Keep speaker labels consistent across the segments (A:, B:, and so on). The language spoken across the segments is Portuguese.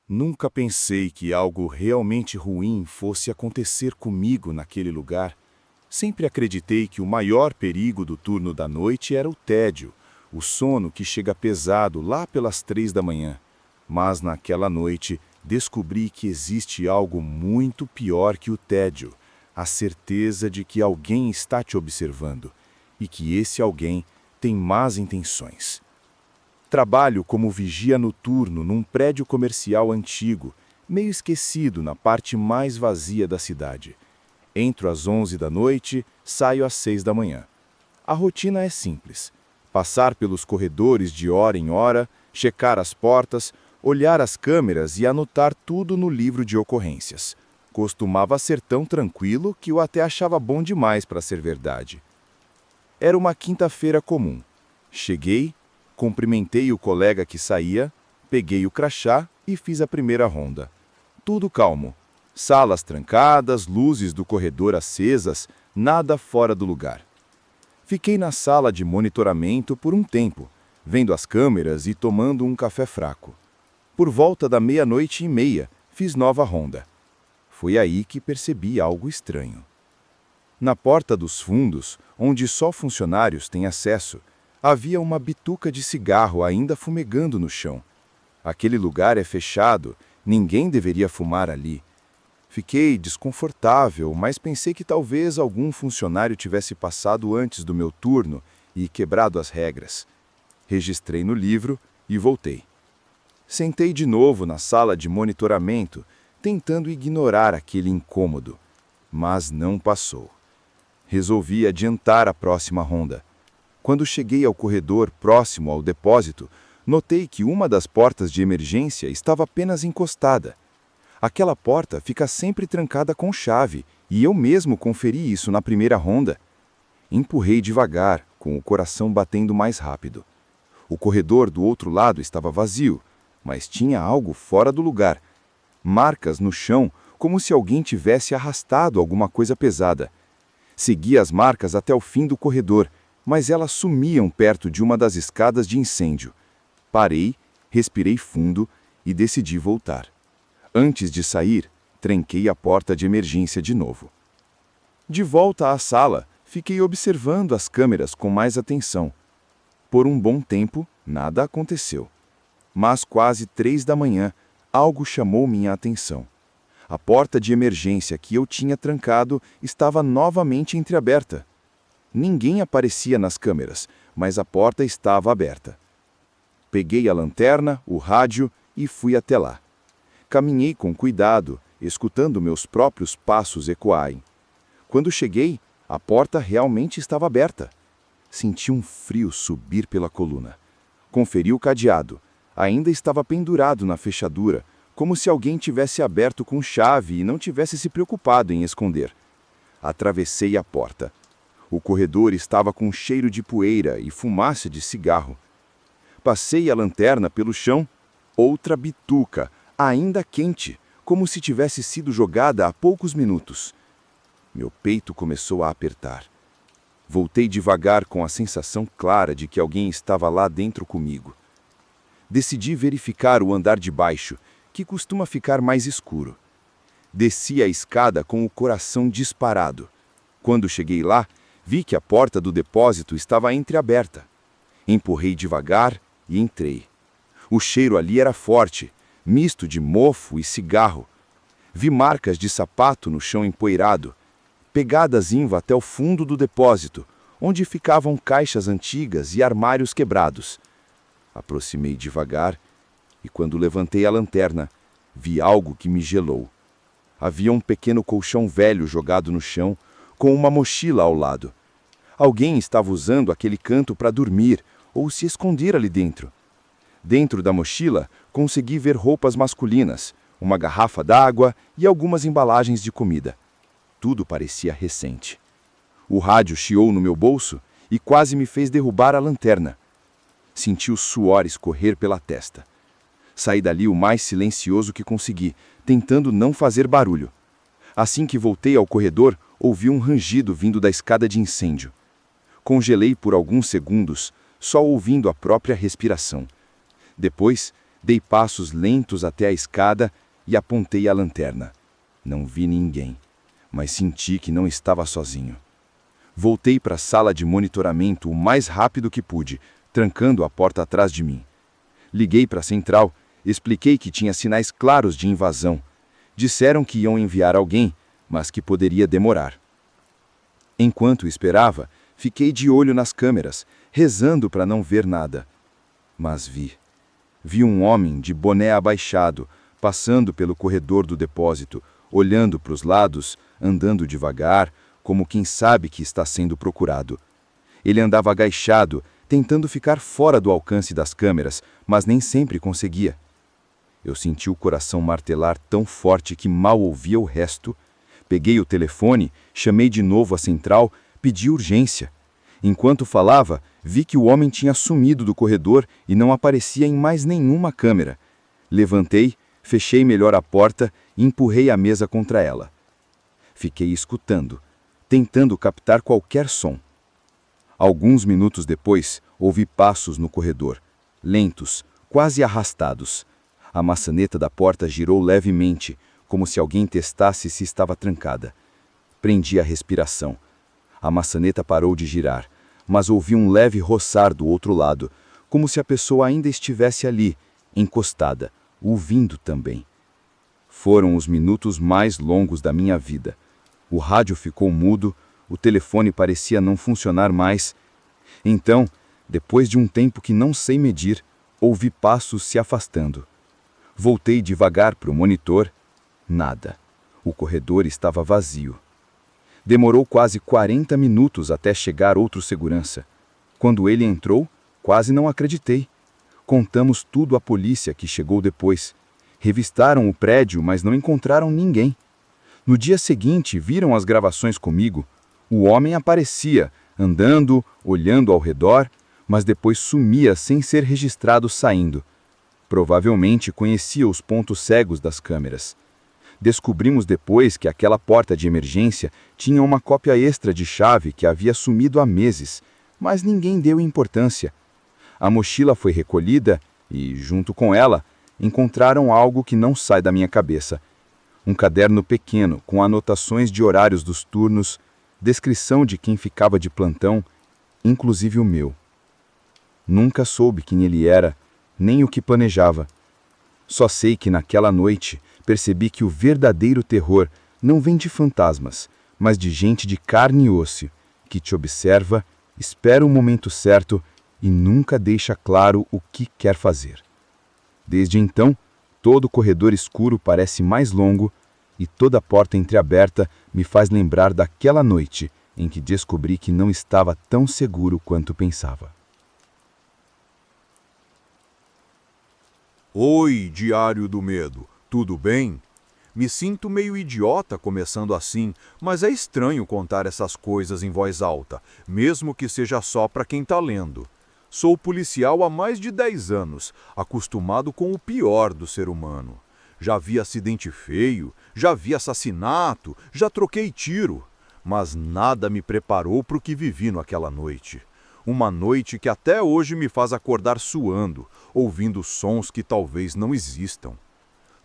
A: Nunca pensei que algo realmente ruim fosse acontecer comigo naquele lugar. Sempre acreditei que o maior perigo do turno da noite era o tédio, o sono que chega pesado lá pelas 3 da manhã. Mas naquela noite descobri que existe algo muito pior que o tédio, a certeza de que alguém está te observando e que esse alguém tem más intenções. Trabalho como vigia noturno num prédio comercial antigo, meio esquecido na parte mais vazia da cidade. Entro às 11 da noite, saio às 6 da manhã. A rotina é simples: passar pelos corredores de hora em hora, checar as portas, olhar as câmeras e anotar tudo no livro de ocorrências. Costumava ser tão tranquilo que eu até achava bom demais para ser verdade. Era uma quinta-feira comum. Cheguei, cumprimentei o colega que saía, peguei o crachá e fiz a primeira ronda. Tudo calmo. Salas trancadas, luzes do corredor acesas, nada fora do lugar. Fiquei na sala de monitoramento por um tempo, vendo as câmeras e tomando um café fraco. Por volta da 00:30, fiz nova ronda. Foi aí que percebi algo estranho. Na porta dos fundos, onde só funcionários têm acesso, havia uma bituca de cigarro ainda fumegando no chão. Aquele lugar é fechado, ninguém deveria fumar ali. Fiquei desconfortável, mas pensei que talvez algum funcionário tivesse passado antes do meu turno e quebrado as regras. Registrei no livro e voltei. Sentei de novo na sala de monitoramento, tentando ignorar aquele incômodo, mas não passou. Resolvi adiantar a próxima ronda. Quando cheguei ao corredor próximo ao depósito, notei que uma das portas de emergência estava apenas encostada. Aquela porta fica sempre trancada com chave, e eu mesmo conferi isso na primeira ronda. Empurrei devagar, com o coração batendo mais rápido. O corredor do outro lado estava vazio, mas tinha algo fora do lugar. Marcas no chão, como se alguém tivesse arrastado alguma coisa pesada. Segui as marcas até o fim do corredor, mas elas sumiam perto de uma das escadas de incêndio. Parei, respirei fundo e decidi voltar. Antes de sair, tranquei a porta de emergência de novo. De volta à sala, fiquei observando as câmeras com mais atenção. Por um bom tempo, nada aconteceu. Mas quase 3 da manhã, algo chamou minha atenção. A porta de emergência que eu tinha trancado estava novamente entreaberta. Ninguém aparecia nas câmeras, mas a porta estava aberta. Peguei a lanterna, o rádio e fui até lá. Caminhei com cuidado, escutando meus próprios passos ecoarem. Quando cheguei, a porta realmente estava aberta. Senti um frio subir pela coluna. Conferi o cadeado. Ainda estava pendurado na fechadura, como se alguém tivesse aberto com chave e não tivesse se preocupado em esconder. Atravessei a porta. O corredor estava com cheiro de poeira e fumaça de cigarro. Passei a lanterna pelo chão. Outra bituca, ainda quente, como se tivesse sido jogada há poucos minutos. Meu peito começou a apertar. Voltei devagar com a sensação clara de que alguém estava lá dentro comigo. Decidi verificar o andar de baixo, que costuma ficar mais escuro. Desci a escada com o coração disparado. Quando cheguei lá, vi que a porta do depósito estava entreaberta. Empurrei devagar e entrei. O cheiro ali era forte, misto de mofo e cigarro. Vi marcas de sapato no chão empoeirado, pegadas indo até o fundo do depósito, onde ficavam caixas antigas e armários quebrados. Aproximei devagar e, quando levantei a lanterna, vi algo que me gelou. Havia um pequeno colchão velho jogado no chão, com uma mochila ao lado. Alguém estava usando aquele canto para dormir ou se esconder ali dentro. Dentro da mochila, consegui ver roupas masculinas, uma garrafa d'água e algumas embalagens de comida. Tudo parecia recente. O rádio chiou no meu bolso e quase me fez derrubar a lanterna. Senti o suor escorrer pela testa. Saí dali o mais silencioso que consegui, tentando não fazer barulho. Assim que voltei ao corredor, ouvi um rangido vindo da escada de incêndio. Congelei por alguns segundos, só ouvindo a própria respiração. Depois,
B: Dei passos lentos até a escada e apontei a lanterna. Não vi ninguém, mas senti que não estava sozinho. Voltei para a sala de monitoramento o mais rápido que pude, trancando a porta atrás de mim. Liguei para a central, expliquei que tinha sinais claros de invasão. Disseram que iam enviar alguém, mas que poderia demorar. Enquanto esperava, fiquei de olho nas câmeras, rezando para não ver nada. Mas vi. Vi um homem de boné abaixado, passando pelo corredor do depósito, olhando para os lados, andando devagar, como quem sabe que está sendo procurado. Ele andava agachado, tentando ficar fora do alcance das câmeras, mas nem sempre conseguia. Eu senti o coração martelar tão forte que mal ouvia o resto. Peguei o telefone, chamei de novo a central, pedi urgência. Enquanto falava, vi que o homem tinha sumido do corredor e não aparecia em mais nenhuma câmera. Levantei, fechei melhor a porta e empurrei a mesa contra ela. Fiquei escutando, tentando captar qualquer som. Alguns minutos depois, ouvi passos no corredor, lentos, quase arrastados. A maçaneta da porta girou levemente, como se alguém testasse se estava trancada. Prendi a respiração. A maçaneta parou de girar, mas ouvi um leve roçar do outro lado, como se a pessoa ainda estivesse ali, encostada, ouvindo também. Foram os minutos mais longos da minha vida. O rádio ficou mudo, o telefone parecia não funcionar mais. Então, depois de um tempo que não sei medir, ouvi passos se afastando. Voltei devagar para o monitor. Nada. O corredor estava vazio. Demorou quase 40 minutos até chegar outro segurança. Quando ele entrou, quase não acreditei. Contamos tudo à polícia que chegou depois. Revistaram o prédio, mas não encontraram ninguém. No dia seguinte, viram as gravações comigo. O homem aparecia, andando, olhando ao redor, mas depois sumia sem ser registrado saindo. Provavelmente conhecia os pontos cegos das câmeras. Descobrimos depois que aquela porta de emergência tinha uma cópia extra de chave que havia sumido há meses, mas ninguém deu importância. A mochila foi recolhida e, junto com ela, encontraram algo que não sai da minha cabeça. Um caderno pequeno com anotações de horários dos turnos, descrição de quem ficava de plantão, inclusive o meu. Nunca soube quem ele era, nem o que planejava. Só sei que naquela noite percebi que o verdadeiro terror não vem de fantasmas, mas de gente de carne e osso, que te observa, espera o momento certo e nunca deixa claro o que quer fazer. Desde então, todo corredor escuro parece mais longo e toda porta entreaberta me faz lembrar daquela noite em que descobri que não estava tão seguro quanto pensava.
C: Oi, Diário do Medo, tudo bem? Me sinto meio idiota começando assim, mas é estranho contar essas coisas em voz alta, mesmo que seja só para quem está lendo. Sou policial há mais de 10 anos, acostumado com o pior do ser humano. Já vi acidente feio, já vi assassinato, já troquei tiro, mas nada me preparou para o que vivi naquela noite. Uma noite que até hoje me faz acordar suando, ouvindo sons que talvez não existam.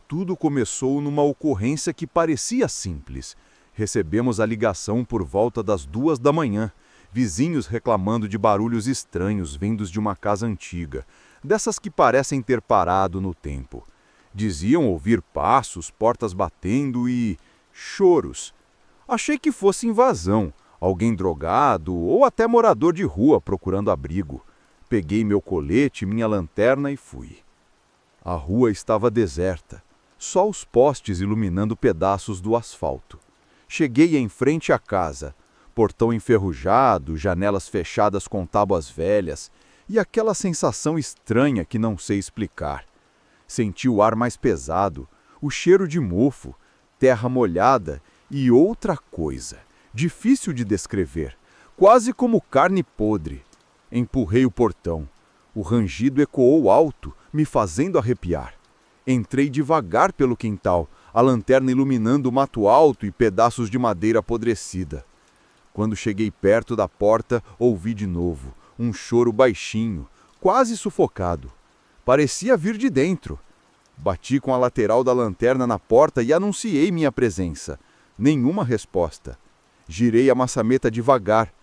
C: Tudo começou numa ocorrência que parecia simples. Recebemos a ligação por volta das 2 da manhã, vizinhos reclamando de barulhos estranhos vindos de uma casa antiga, dessas que parecem ter parado no tempo. Diziam ouvir passos, portas batendo e choros. Achei que fosse invasão, alguém drogado ou até morador de rua procurando abrigo. Peguei meu colete, minha lanterna e fui. A rua estava deserta, só os postes iluminando pedaços do asfalto. Cheguei em frente à casa, portão enferrujado, janelas fechadas com tábuas velhas e aquela sensação estranha que não sei explicar. Senti o ar mais pesado, o cheiro de mofo, terra molhada e outra coisa, difícil de descrever, quase como carne podre. Empurrei o portão. O rangido ecoou alto, me fazendo arrepiar. Entrei devagar pelo quintal, a lanterna iluminando o mato alto e pedaços de madeira apodrecida. Quando cheguei perto da porta, ouvi de novo um choro baixinho, quase sufocado. Parecia vir de dentro. Bati com a lateral da lanterna na porta e anunciei minha presença. Nenhuma resposta. Girei a maçaneta devagar.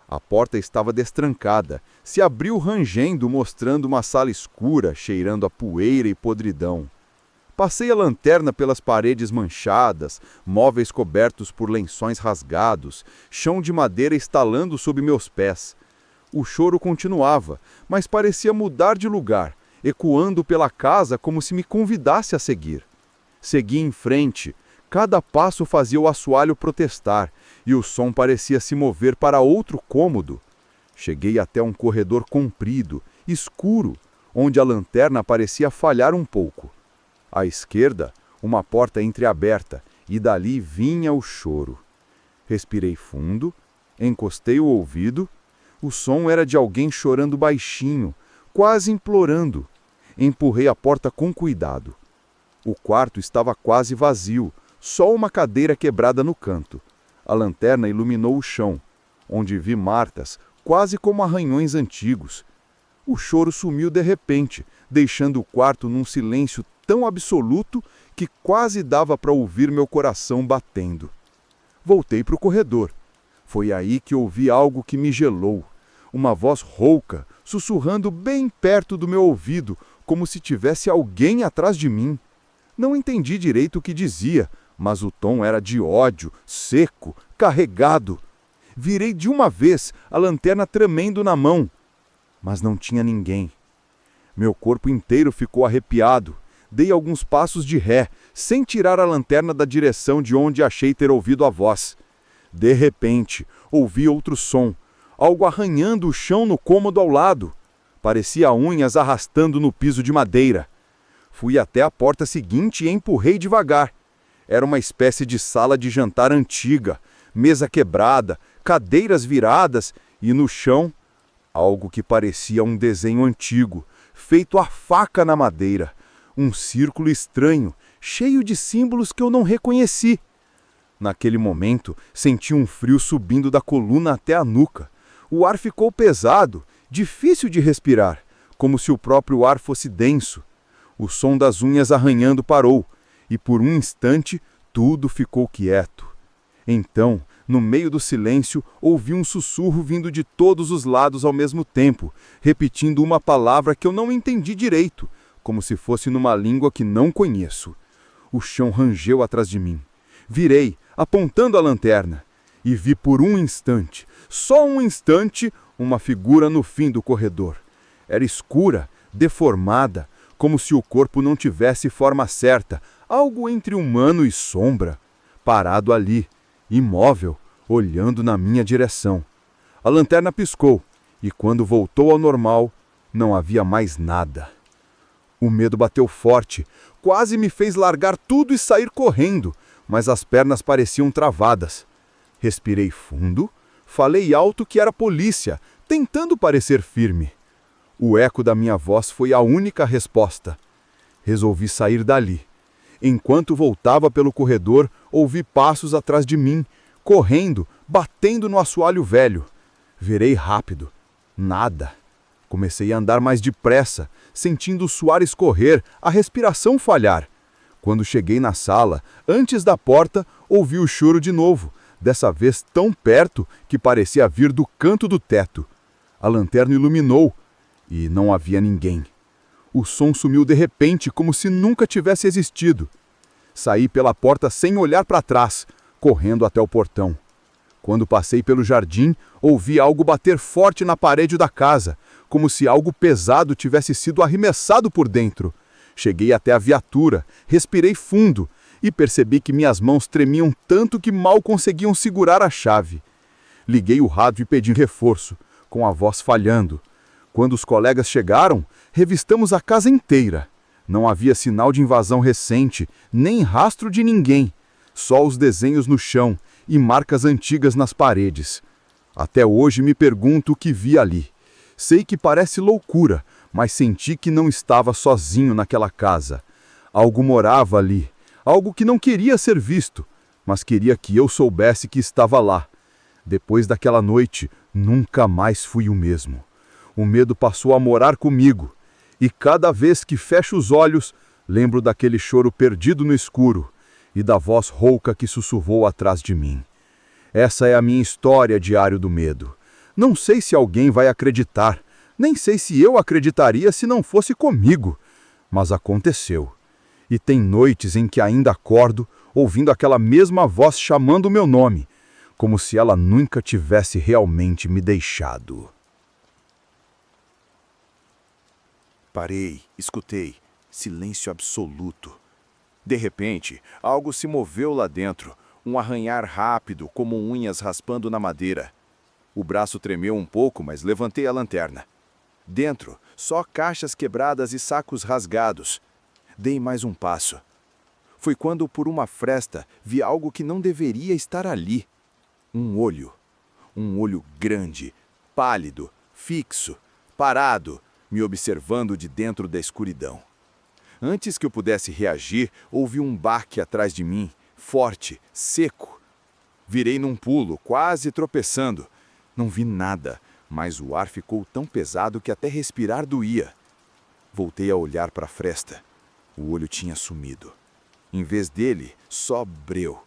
C: A porta estava destrancada. Se abriu rangendo, mostrando uma sala escura, cheirando a poeira e podridão. Passei a lanterna pelas paredes manchadas, móveis cobertos por lençóis rasgados, chão de madeira estalando sob meus pés. O choro continuava, mas parecia mudar de lugar, ecoando pela casa como se me convidasse a seguir. Segui em frente. Cada passo fazia o assoalho protestar, e o som parecia se mover para outro cômodo. Cheguei até um corredor comprido, escuro, onde a lanterna parecia falhar um pouco. À esquerda, uma porta entreaberta, e dali vinha o choro. Respirei fundo, encostei o ouvido. O som era de alguém chorando baixinho, quase implorando. Empurrei a porta com cuidado. O quarto estava quase vazio, só uma cadeira quebrada no canto. A lanterna iluminou o chão, onde vi marcas, quase como arranhões antigos. O choro sumiu de repente, deixando o quarto num silêncio tão absoluto que quase dava para ouvir meu coração batendo. Voltei para o corredor. Foi aí que ouvi algo que me gelou. Uma voz rouca, sussurrando bem perto do meu ouvido, como se tivesse alguém atrás de mim. Não entendi direito o que dizia, mas o tom era de ódio, seco, carregado. Virei de uma vez, a lanterna tremendo na mão. Mas não tinha ninguém. Meu corpo inteiro ficou arrepiado. Dei alguns passos de ré, sem tirar a lanterna da direção de onde achei ter ouvido a voz. De repente, ouvi outro som, algo arranhando o chão no cômodo ao lado. Parecia unhas arrastando no piso de madeira. Fui até a porta seguinte e empurrei devagar. Era uma espécie de sala de jantar antiga, mesa quebrada, cadeiras viradas e no chão, algo que parecia um desenho antigo, feito a faca na madeira. Um círculo estranho, cheio de símbolos que eu não reconheci. Naquele momento, senti um frio subindo da coluna até a nuca. O ar ficou pesado, difícil de respirar, como se o próprio ar fosse denso. O som das unhas arranhando parou, e por um instante tudo ficou quieto. Então, no meio do silêncio, ouvi um sussurro vindo de todos os lados ao mesmo tempo, repetindo uma palavra que eu não entendi direito, como se fosse numa língua que não conheço. O chão rangeu atrás de mim. Virei, apontando a lanterna, e vi por um instante, só um instante, uma figura no fim do corredor. Era escura, deformada, como se o corpo não tivesse forma certa, algo entre humano e sombra. Parado ali, imóvel, olhando na minha direção. A lanterna piscou, e quando voltou ao normal, não havia mais nada. O medo bateu forte, quase me fez largar tudo e sair correndo, mas as pernas pareciam travadas. Respirei fundo, falei alto que era polícia, tentando parecer firme. O eco da minha voz foi a única resposta. Resolvi sair dali. Enquanto voltava pelo corredor, ouvi passos atrás de mim, correndo, batendo no assoalho velho. Virei rápido. Nada. Comecei a andar mais depressa, sentindo o suor escorrer, a respiração falhar. Quando cheguei na sala, antes da porta, ouvi o choro de novo, dessa vez tão perto que parecia vir do canto do teto. A lanterna iluminou e não havia ninguém. O som sumiu de repente, como se nunca tivesse existido. Saí pela porta sem olhar para trás, correndo até o portão. Quando passei pelo jardim, ouvi algo bater forte na parede da casa, como se algo pesado tivesse sido arremessado por dentro. Cheguei até a viatura, respirei fundo e percebi que minhas mãos tremiam tanto que mal conseguiam segurar a chave. Liguei o rádio e pedi reforço, com a voz falhando. Quando os colegas chegaram, revistamos a casa inteira. Não havia sinal de invasão recente, nem rastro de ninguém. Só os desenhos no chão e marcas antigas nas paredes. Até hoje me pergunto o que vi ali. Sei que parece loucura, mas senti que não estava sozinho naquela casa. Algo morava ali, algo que não queria ser visto, mas queria que eu soubesse que estava lá. Depois daquela noite, nunca mais fui o mesmo. O medo passou a morar comigo. E cada vez que fecho os olhos, lembro daquele choro perdido no escuro e da voz rouca que sussurrou atrás de mim. Essa é a minha história, Diário do Medo. Não sei se alguém vai acreditar, nem sei se eu acreditaria se não fosse comigo. Mas aconteceu. E tem noites em que ainda acordo ouvindo aquela mesma voz chamando o meu nome, como se ela nunca tivesse realmente me deixado.
A: Parei, escutei. Silêncio absoluto. De repente, algo se moveu lá dentro, um arranhar rápido, como unhas raspando na madeira. O braço tremeu um pouco, mas levantei a lanterna. Dentro, só caixas quebradas e sacos rasgados. Dei mais um passo. Foi quando, por uma fresta, vi algo que não deveria estar ali. Um olho. Um olho grande, pálido, fixo, parado, me observando de dentro da escuridão. Antes que eu pudesse reagir, ouvi um baque atrás de mim, forte, seco. Virei num pulo, quase tropeçando. Não vi nada, mas o ar ficou tão pesado que até respirar doía. Voltei a olhar para a fresta. O olho tinha sumido. Em vez dele, só breu.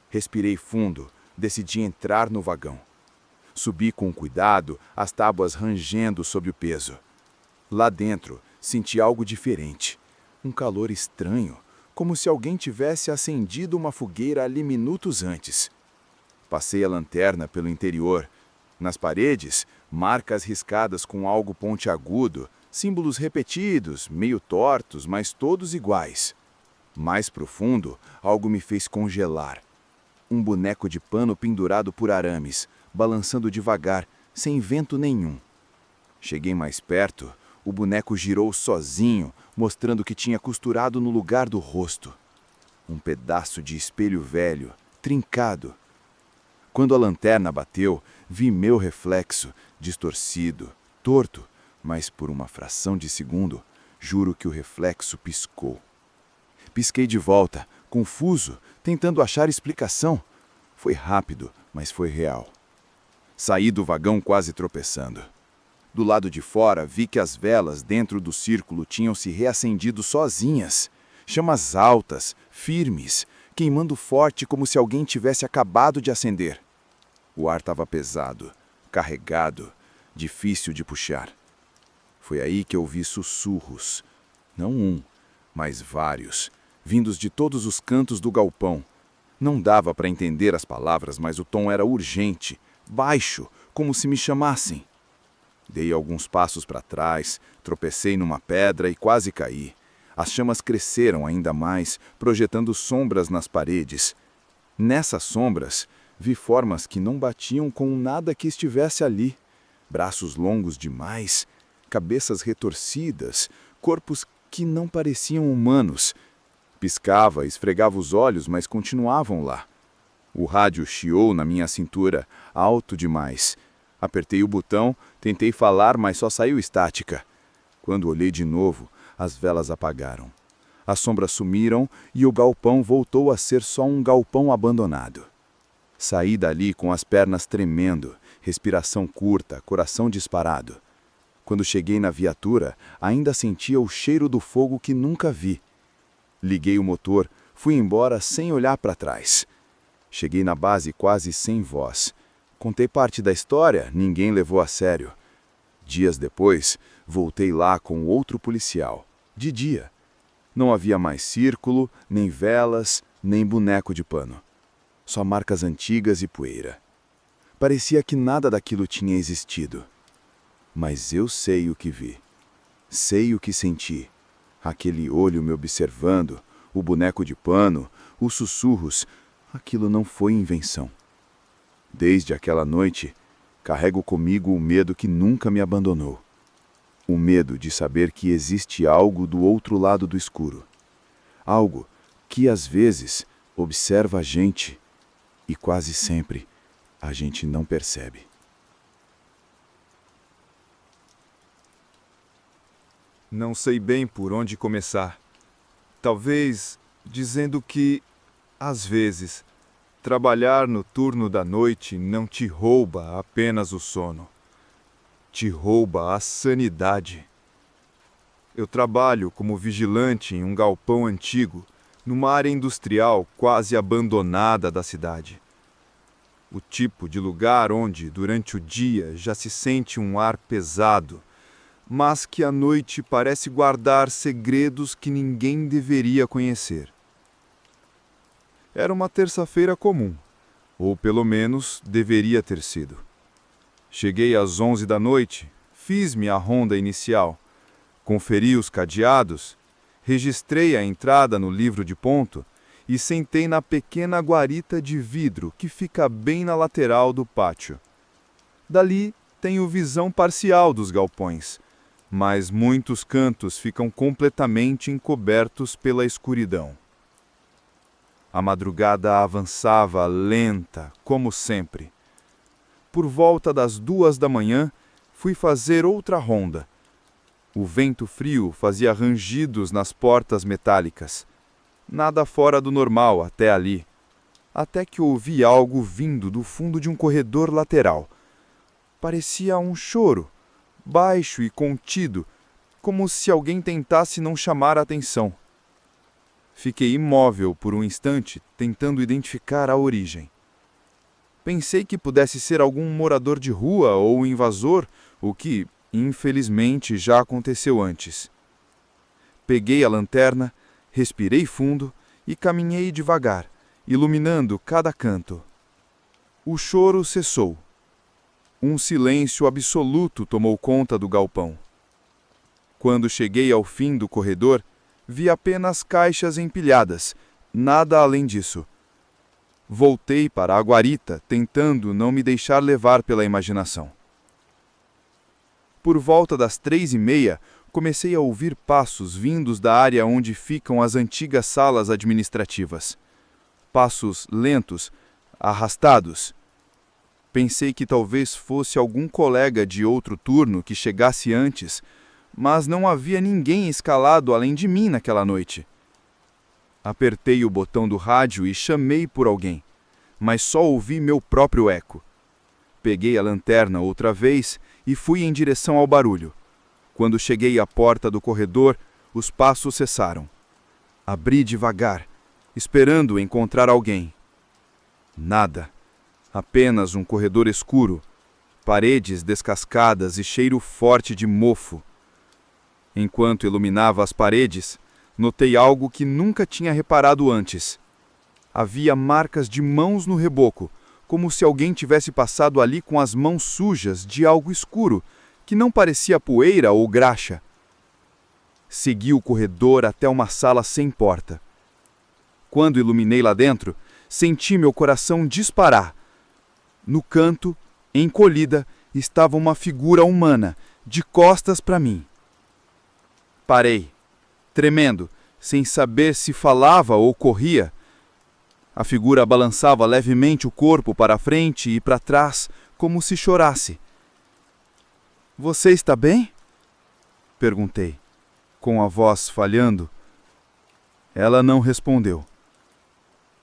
A: Respirei fundo, decidi entrar no vagão. Subi com cuidado, as tábuas rangendo sob o peso. Lá dentro, senti algo diferente. Um calor estranho, como se alguém tivesse acendido uma fogueira ali minutos antes. Passei a lanterna pelo interior. Nas paredes, marcas riscadas com algo pontiagudo, símbolos repetidos, meio tortos, mas todos iguais. Mais profundo, algo me fez congelar. Um boneco de pano pendurado por arames, balançando devagar, sem vento nenhum. Cheguei mais perto. O boneco girou sozinho, mostrando que tinha costurado no lugar do rosto. Um pedaço de espelho velho, trincado. Quando a lanterna bateu, vi meu reflexo, distorcido, torto, mas por uma fração de segundo, juro que o reflexo piscou. Pisquei de volta, confuso, tentando achar explicação. Foi rápido, mas foi real. Saí do vagão quase tropeçando. Do lado de fora, vi que as velas dentro do círculo tinham se reacendido sozinhas. Chamas altas, firmes, queimando forte como se alguém tivesse acabado de acender. O ar estava pesado, carregado, difícil de puxar. Foi aí que ouvi sussurros. Não um, mas vários, vindos de todos os cantos do galpão. Não dava para entender as palavras, mas o tom era urgente, baixo, como se me chamassem. Dei alguns passos para trás, tropecei numa pedra e quase caí. As chamas cresceram ainda mais, projetando sombras nas paredes. Nessas sombras, vi formas que não batiam com nada que estivesse ali. Braços longos demais, cabeças retorcidas, corpos que não pareciam humanos. Piscava, esfregava os olhos, mas continuavam lá. O rádio chiou na minha cintura, alto demais. Apertei o botão, tentei falar, mas só saiu estática. Quando olhei de novo, as velas apagaram. As sombras sumiram e o galpão voltou a ser só um galpão abandonado. Saí dali com as pernas tremendo, respiração curta, coração disparado. Quando cheguei na viatura, ainda sentia o cheiro do fogo que nunca vi. Liguei o motor, fui embora sem olhar para trás. Cheguei na base quase sem voz. Contei parte da história, ninguém levou a sério. Dias depois, voltei lá com outro policial, de dia. Não havia mais círculo, nem velas, nem boneco de pano. Só marcas antigas e poeira. Parecia que nada daquilo tinha existido. Mas eu sei o que vi. Sei o que senti. Aquele olho me observando, o boneco de pano, os sussurros. Aquilo não foi invenção. Desde aquela noite, carrego comigo o medo que nunca me abandonou. O medo de saber que existe algo do outro lado do escuro. Algo que, às vezes, observa a gente e quase sempre a gente não percebe.
C: Não sei bem por onde começar. Talvez dizendo que, às vezes, trabalhar no turno da noite não te rouba apenas o sono. Te rouba a sanidade. Eu trabalho como vigilante em um galpão antigo, numa área industrial quase abandonada da cidade. O tipo de lugar onde, durante o dia, já se sente um ar pesado, mas que à noite parece guardar segredos que ninguém deveria conhecer. Era uma terça-feira comum, ou pelo menos deveria ter sido. Cheguei às 11 da noite, fiz minha ronda inicial, conferi os cadeados, registrei a entrada no livro de ponto e sentei na pequena guarita de vidro que fica bem na lateral do pátio. Dali tenho visão parcial dos galpões, mas muitos cantos ficam completamente encobertos pela escuridão. A madrugada avançava lenta, como sempre. Por volta das 2 da manhã, fui fazer outra ronda. O vento frio fazia rangidos nas portas metálicas. Nada fora do normal até ali. Até que ouvi algo vindo do fundo de um corredor lateral. Parecia um choro, baixo e contido, como se alguém tentasse não chamar a atenção. Fiquei imóvel por um instante, tentando identificar a origem. Pensei que pudesse ser algum morador de rua ou invasor, o que, infelizmente, já aconteceu antes. Peguei a lanterna, respirei fundo e caminhei devagar, iluminando cada canto. O choro cessou. Um silêncio absoluto tomou conta do galpão. Quando cheguei ao fim do corredor, vi apenas caixas empilhadas, nada além disso. Voltei para a guarita, tentando não me deixar levar pela imaginação. Por volta das 3:30, comecei a ouvir passos vindos da área onde ficam as antigas salas administrativas. Passos lentos, arrastados. Pensei que talvez fosse algum colega de outro turno que chegasse antes, mas não havia ninguém escalado além de mim naquela noite. Apertei o botão do rádio e chamei por alguém, mas só ouvi meu próprio eco. Peguei a lanterna outra vez e fui em direção ao barulho. Quando cheguei à porta do corredor, os passos cessaram. Abri devagar, esperando encontrar alguém. Nada. Apenas um corredor escuro, paredes descascadas e cheiro forte de mofo. Enquanto iluminava as paredes, notei algo que nunca tinha reparado antes. Havia marcas de mãos no reboco, como se alguém tivesse passado ali com as mãos sujas de algo escuro, que não parecia poeira ou graxa. Segui o corredor até uma sala sem porta. Quando iluminei lá dentro, senti meu coração disparar. No canto, encolhida, estava uma figura humana, de costas para mim. Parei, tremendo, sem saber se falava ou corria. A figura balançava levemente o corpo para frente e para trás, como se chorasse. — Você está bem? Perguntei, com a voz falhando. Ela não respondeu.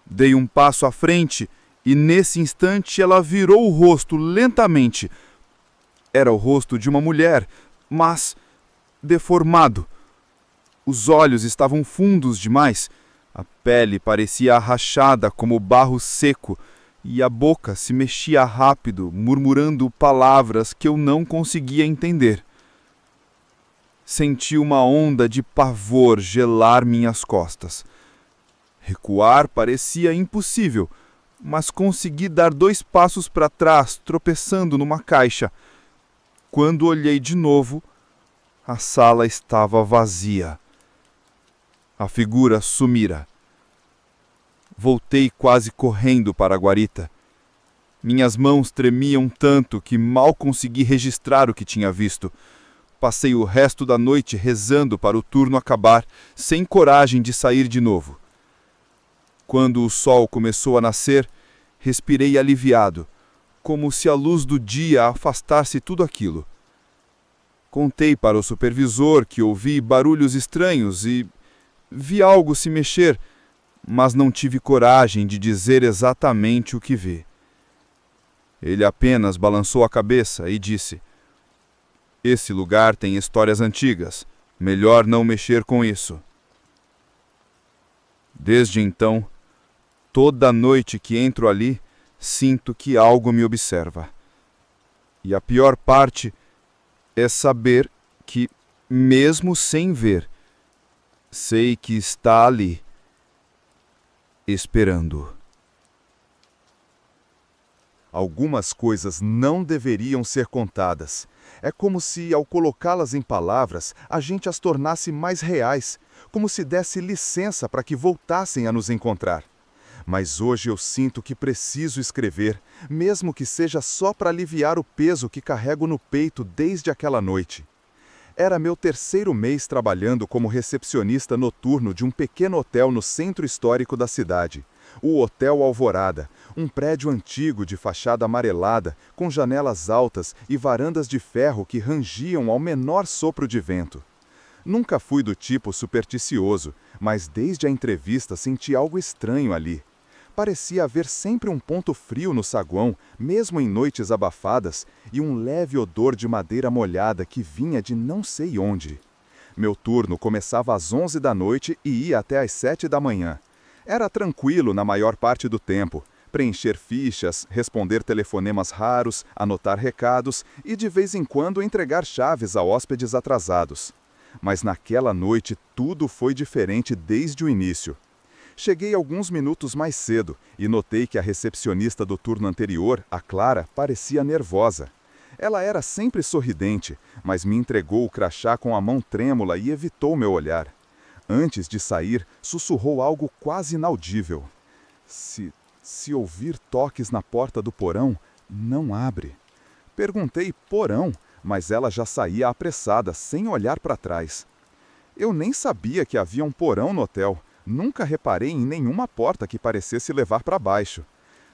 C: Dei um passo à frente e, nesse instante, ela virou o rosto lentamente. Era o rosto de uma mulher, mas deformado. Os olhos estavam fundos demais. A pele parecia rachada como barro seco e a boca se mexia rápido, murmurando palavras que eu não conseguia entender. Senti uma onda de pavor gelar minhas costas. Recuar parecia impossível, mas consegui dar 2 passos para trás, tropeçando numa caixa. Quando olhei de novo, a sala estava vazia. A figura sumira. Voltei quase correndo para a guarita. Minhas mãos tremiam tanto que mal consegui registrar o que tinha visto. Passei o resto da noite rezando para o turno acabar, sem coragem de sair de novo. Quando o sol começou a nascer, respirei aliviado, como se a luz do dia afastasse tudo aquilo. Contei para o supervisor que ouvi barulhos estranhos e vi algo se mexer, mas não tive coragem de dizer exatamente o que vi. Ele apenas balançou a cabeça e disse: Esse lugar tem histórias antigas.
B: Melhor não mexer com isso. Desde então, toda noite que entro ali, sinto que algo me observa. E a pior parte é saber que, mesmo sem ver, sei que está ali, esperando.
A: Algumas coisas não deveriam ser contadas. É como se, ao colocá-las em palavras, a gente as tornasse mais reais, como se desse licença para que voltassem a nos encontrar. Mas hoje eu sinto que preciso escrever, mesmo que seja só para aliviar o peso que carrego no peito desde aquela noite. Era meu 3º mês trabalhando como recepcionista noturno de um pequeno hotel no centro histórico da cidade. O Hotel Alvorada, um prédio antigo de fachada amarelada, com janelas altas e varandas de ferro que rangiam ao menor sopro de vento. Nunca fui do tipo supersticioso, mas desde a entrevista senti algo estranho ali. Parecia haver sempre um ponto frio no saguão, mesmo em noites abafadas, e um leve odor de madeira molhada que vinha de não sei onde. Meu turno começava às 11 da noite e ia até às 7 da manhã. Era tranquilo na maior parte do tempo, preencher fichas, responder telefonemas raros, anotar recados e de vez em quando entregar chaves a hóspedes atrasados. Mas naquela noite tudo foi diferente desde o início. Cheguei alguns minutos mais cedo e notei que a recepcionista do turno anterior, a Clara, parecia nervosa. Ela era sempre sorridente, mas me entregou o crachá com a mão trêmula e evitou meu olhar. Antes de sair, sussurrou algo quase inaudível. Se ouvir toques na porta do porão, não abre. Perguntei porão, mas ela já saía apressada, sem olhar para trás. Eu nem sabia que havia um porão no hotel. Nunca reparei em nenhuma porta que parecesse levar para baixo.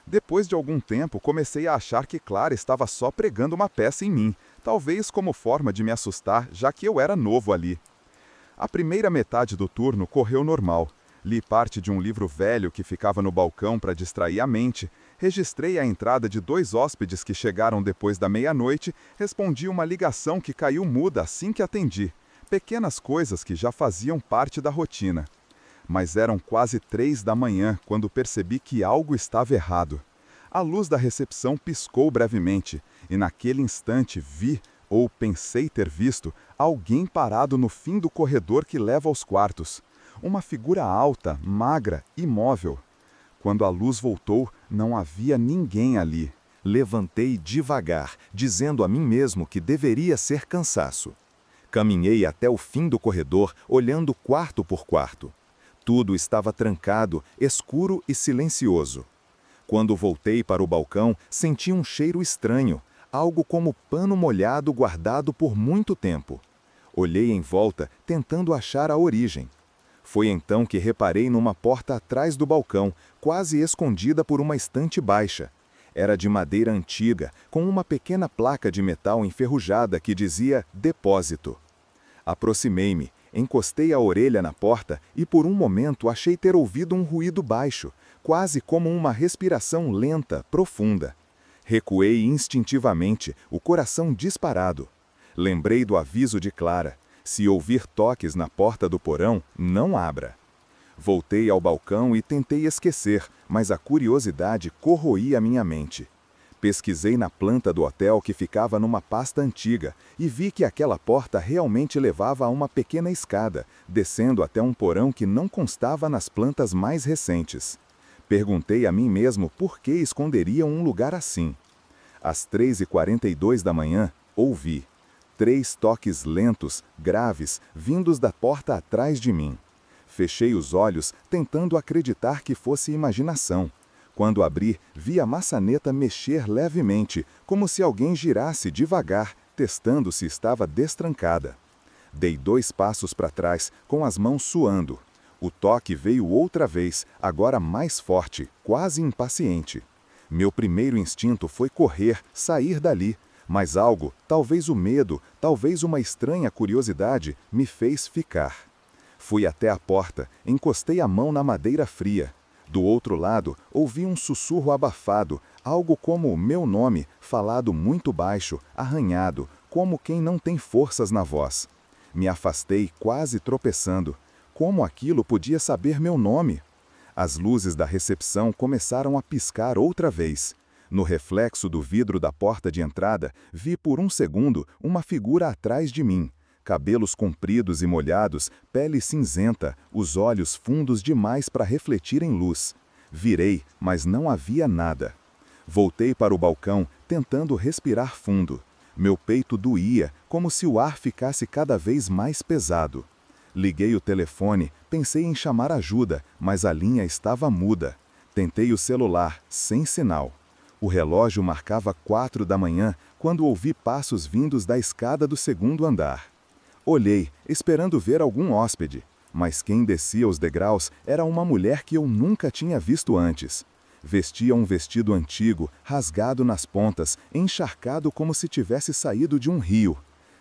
A: Depois de algum tempo, comecei a achar que Clara estava só pregando uma peça em mim, talvez como forma de me assustar, já que eu era novo ali. A primeira metade do turno correu normal. Li parte de um livro velho que ficava no balcão para distrair a mente, registrei a entrada de 2 hóspedes que chegaram depois da meia-noite, respondi uma ligação que caiu muda assim que atendi. Pequenas coisas que já faziam parte da rotina. Mas eram quase 3 da manhã quando percebi que algo estava errado. A luz da recepção piscou brevemente, e naquele instante vi, ou pensei ter visto, alguém parado no fim do corredor que leva aos quartos. Uma figura alta, magra, imóvel. Quando a luz voltou, não havia ninguém ali. Levantei devagar, dizendo a mim mesmo que deveria ser cansaço. Caminhei até o fim do corredor, olhando quarto por quarto. Tudo estava trancado, escuro e silencioso. Quando voltei para o balcão, senti um cheiro estranho, algo como pano molhado guardado por muito tempo. Olhei em volta, tentando achar a origem. Foi então que reparei numa porta atrás do balcão, quase escondida por uma estante baixa. Era de madeira antiga, com uma pequena placa de metal enferrujada que dizia depósito. Aproximei-me, encostei a orelha na porta e por um momento achei ter ouvido um ruído baixo, quase como uma respiração lenta, profunda. Recuei instintivamente, o coração disparado. Lembrei do aviso de Clara. Se ouvir toques na porta do porão, não abra. Voltei ao balcão e tentei esquecer, mas a curiosidade corroía minha mente. Pesquisei na planta do hotel que ficava numa pasta antiga e vi que aquela porta realmente levava a uma pequena escada, descendo até um porão que não constava nas plantas mais recentes. Perguntei a mim mesmo por que esconderiam um lugar assim. Às 3h42 da manhã, ouvi 3 toques lentos, graves, vindos da porta atrás de mim. Fechei os olhos, tentando acreditar que fosse imaginação. Quando abri, vi a maçaneta mexer levemente, como se alguém girasse devagar, testando se estava destrancada. Dei 2 passos para trás, com as mãos suando. O toque veio outra vez, agora mais forte, quase impaciente. Meu primeiro instinto foi correr, sair dali, mas algo, talvez o medo, talvez uma estranha curiosidade, me fez ficar. Fui até a porta, encostei a mão na madeira fria. Do outro lado, ouvi um sussurro abafado, algo como o meu nome, falado muito baixo, arranhado, como quem não tem forças na voz. Me afastei, quase tropeçando. Como aquilo podia saber meu nome? As luzes da recepção começaram a piscar outra vez. No reflexo do vidro da porta de entrada, vi por um segundo uma figura atrás de mim. Cabelos compridos e molhados, pele cinzenta, os olhos fundos demais para refletirem luz. Virei, mas não havia nada. Voltei para o balcão, tentando respirar fundo. Meu peito doía, como se o ar ficasse cada vez mais pesado. Liguei o telefone, pensei em chamar ajuda, mas a linha estava muda. Tentei o celular, sem sinal. O relógio marcava 4 da manhã, quando ouvi passos vindos da escada do segundo andar. Olhei, esperando ver algum hóspede, mas quem descia os degraus era uma mulher que eu nunca tinha visto antes. Vestia um vestido antigo, rasgado nas pontas, encharcado como se tivesse saído de um rio.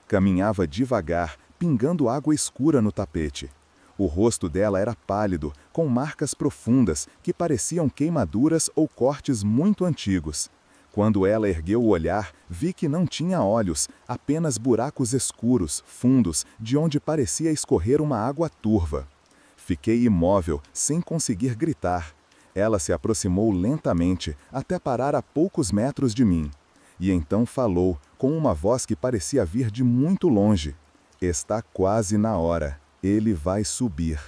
A: Caminhava devagar, pingando água escura no tapete. O rosto dela era pálido, com marcas profundas que pareciam queimaduras ou cortes muito antigos. Quando ela ergueu o olhar, vi que não tinha olhos, apenas buracos escuros, fundos, de onde parecia escorrer uma água turva. Fiquei imóvel, sem conseguir gritar. Ela se aproximou lentamente, até parar a poucos metros de mim. E então falou, com uma voz que parecia vir de muito longe. Está quase na hora. Ele vai subir.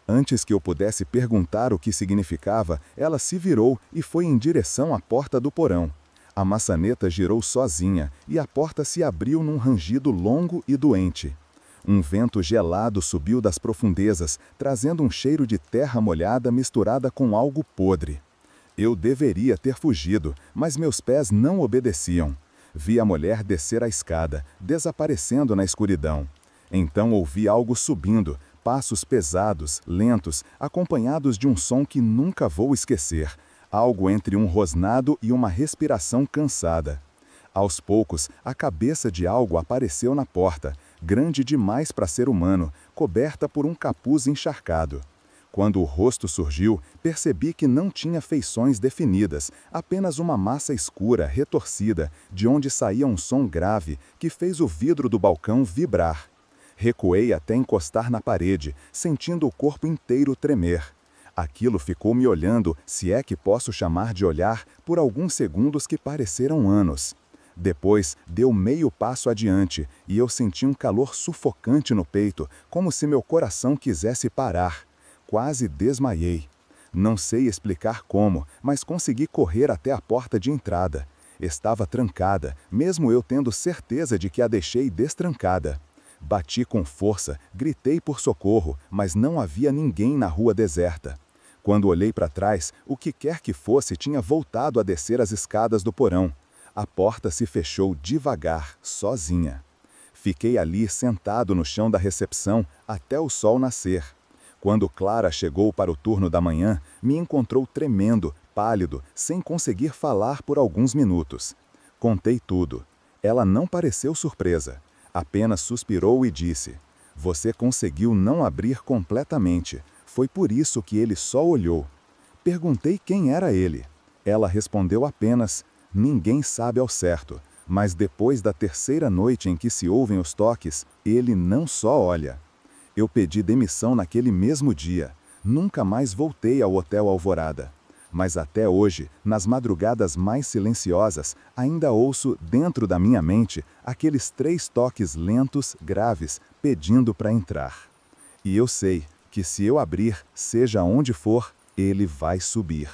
A: Antes que eu pudesse perguntar o que significava, ela se virou e foi em direção à porta do porão. A maçaneta girou sozinha e a porta se abriu num rangido longo e doente. Um vento gelado subiu das profundezas, trazendo um cheiro de terra molhada misturada com algo podre. Eu deveria ter fugido, mas meus pés não obedeciam. Vi a mulher descer a escada, desaparecendo na escuridão. Então ouvi algo subindo, passos pesados, lentos, acompanhados de um som que nunca vou esquecer, algo entre um rosnado e uma respiração cansada. Aos poucos, a cabeça de algo apareceu na porta, grande demais para ser humano, coberta por um capuz encharcado. Quando o rosto surgiu, percebi que não tinha feições definidas, apenas uma massa escura, retorcida, de onde saía um som grave que fez o vidro do balcão vibrar. Recuei até encostar na parede, sentindo o corpo inteiro tremer. Aquilo ficou me olhando, se é que posso chamar de olhar, por alguns segundos que pareceram anos. Depois, deu meio passo adiante, e eu senti um calor sufocante no peito, como se meu coração quisesse parar. Quase desmaiei. Não sei explicar como, mas consegui correr até a porta de entrada. Estava trancada, mesmo eu tendo certeza de que a deixei destrancada. Bati com força, gritei por socorro, mas não havia ninguém na rua deserta. Quando olhei para trás, o que quer que fosse tinha voltado a descer as escadas do porão. A porta se fechou devagar, sozinha. Fiquei ali sentado no chão da recepção até o sol nascer. Quando Clara chegou para o turno da manhã, me encontrou tremendo, pálido, sem conseguir falar por alguns minutos. Contei tudo. Ela não pareceu surpresa. Apenas suspirou e disse: "Você conseguiu não abrir completamente. Foi por isso que ele só olhou." Perguntei quem era ele. Ela respondeu apenas: "Ninguém sabe ao certo, mas depois da terceira noite em que se ouvem os toques, ele não só olha." Eu pedi demissão naquele mesmo dia. Nunca mais voltei ao Hotel Alvorada. Mas até hoje, nas madrugadas mais silenciosas, ainda ouço, dentro da minha mente, aqueles 3 toques lentos, graves, pedindo para entrar. E eu sei que se eu abrir, seja onde for, ele vai subir.